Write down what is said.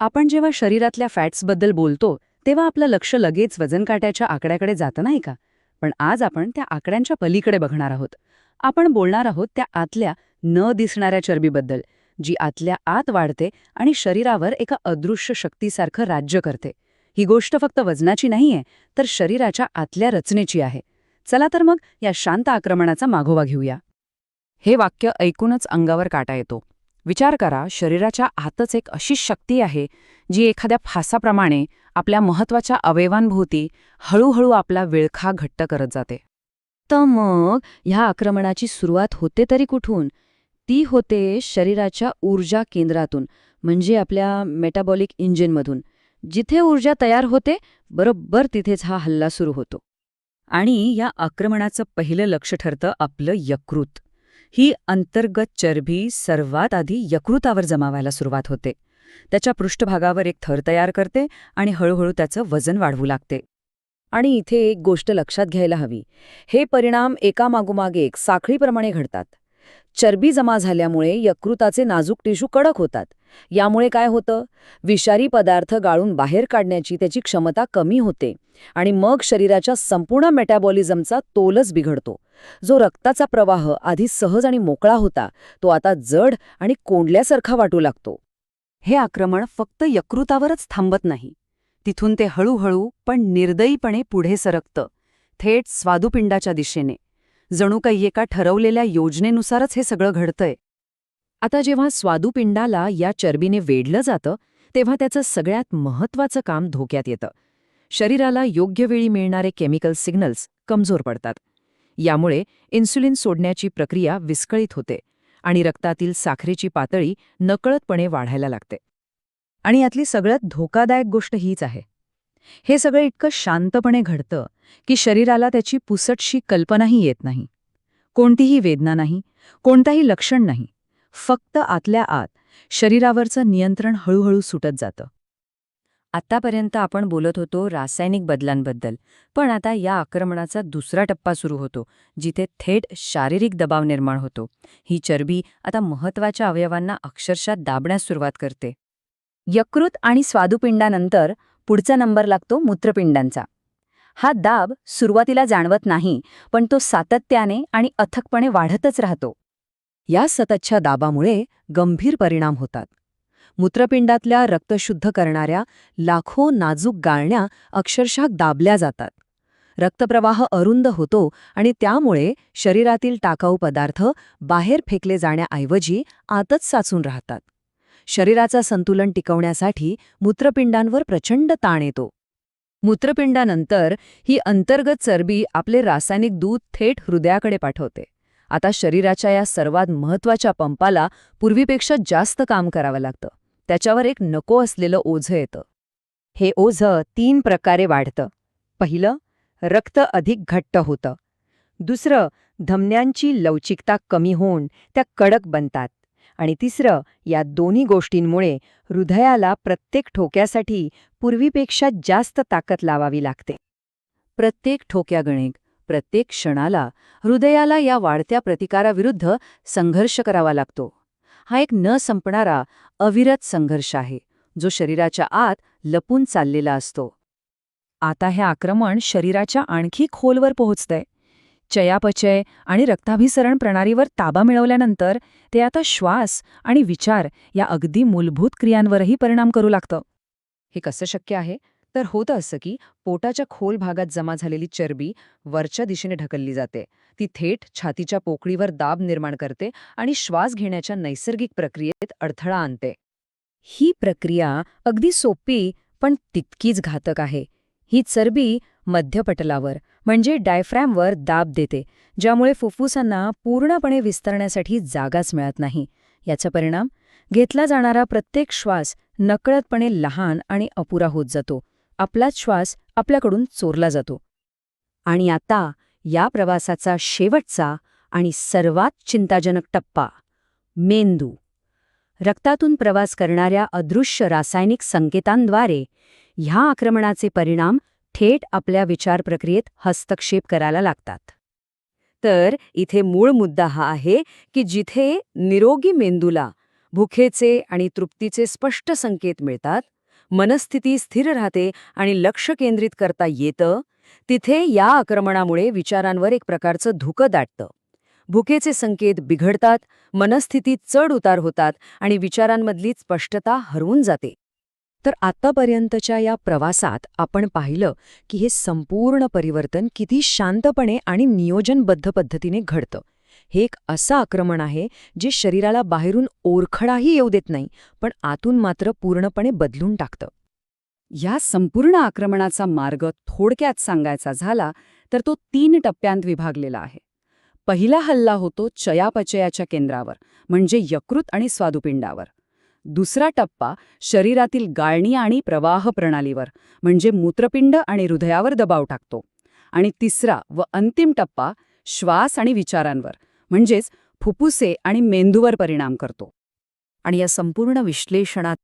आपण जेव्हा शरीरातल्या फॅट्सबद्दल बोलतो तेव्हा आपलं लक्ष लगेच वजन काट्याच्या आकड्याकडे जातं नाही का? पण आज आपण त्या आकड्यांच्या पलीकडे बघणार आहोत. आपण बोलणार आहोत त्या आतल्या न दिसणाऱ्या चरबीबद्दल, जी आतल्या आत वाढते आणि शरीरावर एका अदृश्य शक्तीसारखं राज्य करते. ही गोष्ट फक्त वजनाची नाहीये, तर शरीराच्या आतल्या रचनेची आहे. चला तर मग या शांत आक्रमणाचा मागोवा घेऊया. हे वाक्य ऐकूनच अंगावर काटा येतो. विचार करा, शरीराच्या आतच एक अशी शक्ती आहे जी एखाद्या फासाप्रमाणे आपल्या महत्वाच्या अवयवांभोवती हळूहळू आपला विळखा घट्ट करत जाते. तर मग ह्या आक्रमणाची सुरुवात होते तरी कुठून? ती होते शरीराच्या ऊर्जा केंद्रातून, म्हणजे आपल्या मेटाबॉलिक इंजिनमधून. जिथे ऊर्जा तयार होते, बरोबर तिथेच हा हल्ला सुरू होतो. आणि या आक्रमणाचं पहिलं लक्ष ठरतं आपलं यकृत. ही अंतर्गत चरबी सर्वात आधी यकृतावर जमावायला सुरुवात होते. त्याच्या पृष्ठभागावर एक थर तयार करते आणि हळूहळू त्याचं वजन वाढवू लागते. आणि इथे एक गोष्ट लक्षात घ्यायला हवी. हे परिणाम एकामागोमाग एक साखळीप्रमाणे घडतात. चरबी जमा झाल्यामुळे यकृताचे नाजूक टिशू कडक होतात. यामुळे काय होतं? विषारी पदार्थ गाळून बाहेर काढण्याची त्याची क्षमता कमी होते आणि मग शरीराच्या संपूर्ण मेटाबॉलिझमचा तोलच बिघडतो. जो रक्ताचा प्रवाह आधी सहज आणि मोकळा होता, तो आता जड आणि कोंडल्यासारखा वाटू लागतो. हे आक्रमण फक्त यकृतावरच थांबत नाही. तिथून ते हळूहळू पण निर्दयीपणे पुढे सरकतं, थेट स्वादुपिंडाच्या दिशेने. जणू काही एका ठरवलेल्या योजनेनुसारच हे सगळं घडतंय. आता जेव्हा स्वादुपिंडाला या चरबीने वेढलं जातं, तेव्हा त्याचं सगळ्यात महत्त्वाचं काम धोक्यात येतं. शरीराला योग्य वेळी मिळणारे केमिकल सिग्नल्स कमजोर पडतात. यामुळे इन्सुलिन सोडण्याची प्रक्रिया विस्कळीत होते आणि रक्तातील साखरेची पातळी नकळतपणे वाढायला लागते. आणि यातली सगळ्यात धोकादायक गोष्ट हीच आहे. हे सगळं इतकं शांतपणे घडतं की शरीराला त्याची पुसटशी कल्पनाही येत नाही. कोणतीही वेदना नाही, कोणताही लक्षण नाही. फक्त आतल्या आत शरीरावरचं नियंत्रण हळूहळू सुटत जातं. आत्तापर्यंत आपण बोलत होतो रासायनिक बदलांबद्दल, पण आता या आक्रमणाचा दुसरा टप्पा सुरू होतो, जिथे थेट शारीरिक दबाव निर्माण होतो. ही चरबी आता महत्त्वाच्या अवयवांना अक्षरशः दाबण्यास सुरुवात करते. यकृत आणि स्वादुपिंडानंतर पुढचा नंबर लागतो मूत्रपिंडांचा. हा दाब सुरुवातीला जाणवत नाही, पण तो सातत्याने आणि अथकपणे वाढतच राहतो. या सततच्या दाबामुळे गंभीर परिणाम होतात. मूत्रपिंडातल्या रक्त शुद्ध करणाऱ्या लाखो नाजूक गाळण्या अक्षरशः दाबल्या जातात. रक्तप्रवाह अरुंद होतो आणि त्यामुळे शरीरातील टाकाऊ पदार्थ बाहेर फेकले जाण्याऐवजी आतच साचून राहतात. शरीराचा संतुलन टिकवण्यासाठी मूत्रपिंडांवर प्रचंड ताण येतो. मूत्रपिंडानंतर ही अंतर्गत चरबी आपले रासायनिक दूध थेट हृदयाकडे पाठवते. आता शरीराच्या या सर्वात महत्त्वाच्या पंपाला पूर्वीपेक्षा जास्त काम करावं लागतं. त्याच्यावर एक नको असलेलं ओझं येतं. हे ओझं 3 प्रकारे वाढतं. पहिलं, रक्त अधिक घट्ट होतं. दुसरं, धमन्यांची लवचिकता कमी होऊन त्या कडक बनतात. आणि तिसरं, या दोन्ही गोष्टींमुळे हृदयाला प्रत्येक ठोक्यासाठी पूर्वीपेक्षा जास्त ताकद लावावी लागते. प्रत्येक ठोक्यागणिक, प्रत्येक क्षणाला हृदयाला या वाढत्या प्रतिकाराविरुद्ध संघर्ष करावा लागतो. हा एक न संपणारा अविरत संघर्ष आहे, जो शरीराच्या आत लपून चाललेला असतो. आता हे आक्रमण शरीराच्या आणखी खोलवर पोहोचतंय. चयापचय आणि रक्ताभिसरण प्रणालीवर ताबा मिळवल्यानंतर ते आता श्वास आणि विचार या अगदी मूलभूत क्रियांवरही परिणाम करू लागतं. हे कसं शक्य आहे? तर होतं असं की पोटाच्या खोल भागात जमा झालेली चरबी वरच्या दिशेने ढकलली जाते. ती थेट छातीच्या पोकळीवर दाब निर्माण करते आणि श्वास घेण्याच्या नैसर्गिक प्रक्रियेत अडथळा आणते. ही प्रक्रिया अगदी सोपी पण तितकीच घातक आहे. ही चरबी मध्यपटलावर म्हणजे डायफ्रॅमवर दाब देते, ज्यामुळे फुफ्फुसांना पूर्णपणे विस्तारण्यासाठी जागाच मिळत नाही. याचा परिणाम, घेतला जाणारा प्रत्येक श्वास नकळतपणे लहान आणि अपुरा होत जातो. आपलाच श्वास आपल्याकडून चोरला जातो. आणि आता या प्रवासाचा शेवटचा आणि सर्वात चिंताजनक टप्पा, मेंदू. रक्तातून प्रवास करणाऱ्या अदृश्य रासायनिक संकेतांद्वारे ह्या आक्रमणाचे परिणाम थेट आपल्या विचार प्रक्रियेत हस्तक्षेप करायला लागतात. तर इथे मूळ मुद्दा हा आहे की जिथे निरोगी मेंदूला भुकेचे आणि तृप्तीचे स्पष्ट संकेत मिळतात, मनस्थिती स्थिर राहते आणि लक्ष केंद्रित करता येतं, तिथे या आक्रमणामुळे विचारांवर एक प्रकारचं धुकं दाटतं. भुकेचे संकेत बिघडतात, मनस्थितीत चढ उतार होतात आणि विचारांमधली स्पष्टता हरवून जाते. तर आतापर्यंतच्या या प्रवासात आपण पाहिलं की हे संपूर्ण परिवर्तन किती शांतपणे आणि नियोजनबद्ध पद्धतीने घडतं. हे एक असं आक्रमण आहे जे शरीराला बाहेरून ओरखडाही येऊ देत नाही, पण आतून मात्र पूर्णपणे बदलून टाकतं. या संपूर्ण आक्रमणाचा मार्ग थोडक्यात सांगायचा झाला तर तो 3 टप्प्यांत विभागलेला आहे. पहिला हल्ला होतो चयापचयाच्या केंद्रावर, म्हणजे यकृत आणि स्वादुपिंडावर. दुसरा टप्पा शरीरातील गाळणी आणि प्रवाह प्रणालीवर, म्हणजे मूत्रपिंड आणि हृदयावर दबाव टाकतो. आणि तिसरा व अंतिम टप्पा श्वास आणि विचारांवर, म्हणजेच फुफ्फुसे आणि मेंदूवर परिणाम करतो. आणि या संपूर्ण विश्लेषणात